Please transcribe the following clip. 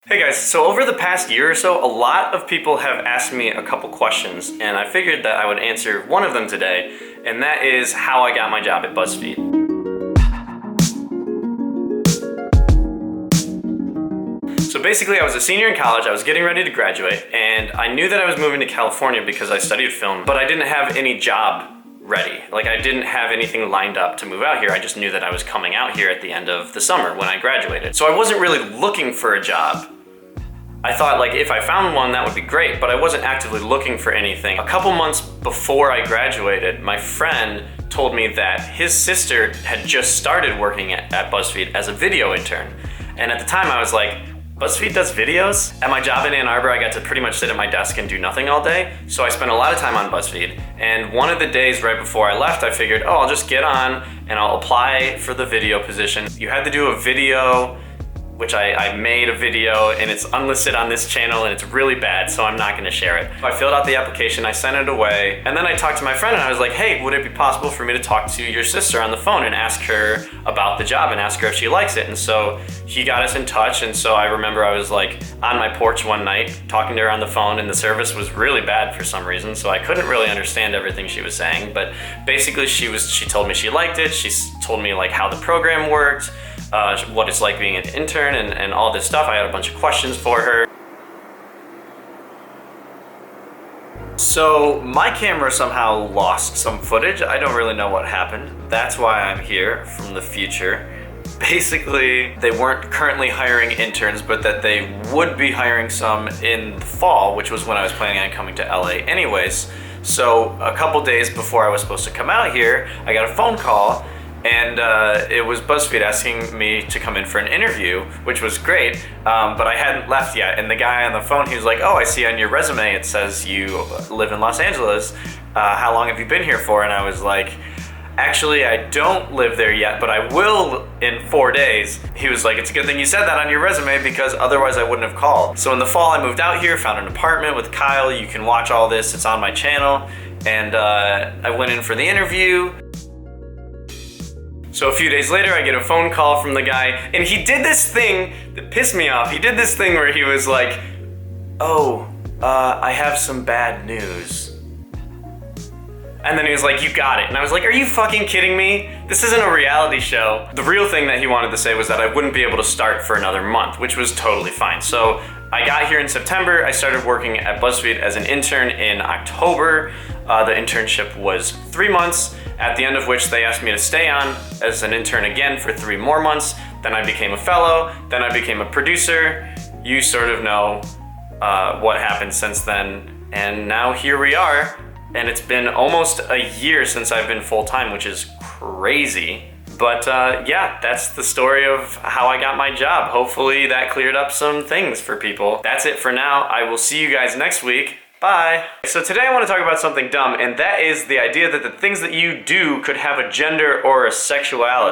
Hey guys, so over the past year or so, a lot of people have asked me a couple questions, and I figured that I would answer one of them today, and that is how I got my job at Buzzfeed. So basically, I was a senior in college, I was getting ready to graduate, and I knew that I was moving to California because I studied film, but I didn't have any job ready. Like, I didn't have anything lined up to move out here. I just knew that I was coming out here at the end of the summer when I graduated. So I wasn't really looking for a job. I thought, like, if I found one, that would be great, but I wasn't actively looking for anything. A couple months before I graduated, my friend told me that his sister had just started working at Buzzfeed as a video intern. And at the time I was like, Buzzfeed does videos? At my job in Ann Arbor, I got to pretty much sit at my desk and do nothing all day. So I spent a lot of time on Buzzfeed. And one of the days right before I left, I figured, oh, I'll just get on and I'll apply for the video position. You had to do a video, which I made a video, and it's unlisted on this channel and it's really bad, so I'm not gonna share it. I filled out the application, I sent it away, and then I talked to my friend and I was like, hey, would it be possible for me to talk to your sister on the phone and ask her about the job and ask her if she likes it? And so he got us in touch, and so I remember I was like on my porch one night talking to her on the phone, and the service was really bad for some reason, so I couldn't really understand everything she was saying, but basically she told me she liked it, she told me like how the program worked, what it's like being an intern and all this stuff. I had a bunch of questions for her. So my camera somehow lost some footage. I don't really know what happened. That's why I'm here from the future. Basically, they weren't currently hiring interns, but that they would be hiring some in the fall, which was when I was planning on coming to LA anyways. So a couple days before I was supposed to come out here, I got a phone call, and it was Buzzfeed asking me to come in for an interview, which was great, but I hadn't left yet. And the guy on the phone, he was like, oh, I see on your resume it says you live in Los Angeles. How long have you been here for? And I was like, actually, I don't live there yet, but I will in 4 days. He was like, it's a good thing you said that on your resume because otherwise I wouldn't have called. So in the fall, I moved out here, found an apartment with Kyle. You can watch all this, it's on my channel. And I went in for the interview. So a few days later, I get a phone call from the guy, and he did this thing that pissed me off. He did this thing where he was like, oh, I have some bad news. And then he was like, you got it. And I was like, are you fucking kidding me? This isn't a reality show. The real thing that he wanted to say was that I wouldn't be able to start for another month, which was totally fine. So I got here in September. I started working at Buzzfeed as an intern in October. The internship was 3 months, at the end of which they asked me to stay on as an intern again for 3 more months. Then I became a fellow, then I became a producer. You sort of know what happened since then. And now here we are. And it's been almost a year since I've been full-time, which is crazy. But yeah, that's the story of how I got my job. Hopefully that cleared up some things for people. That's it for now. I will see you guys next week. Bye. So today I want to talk about something dumb, and that is the idea that the things that you do could have a gender or a sexuality.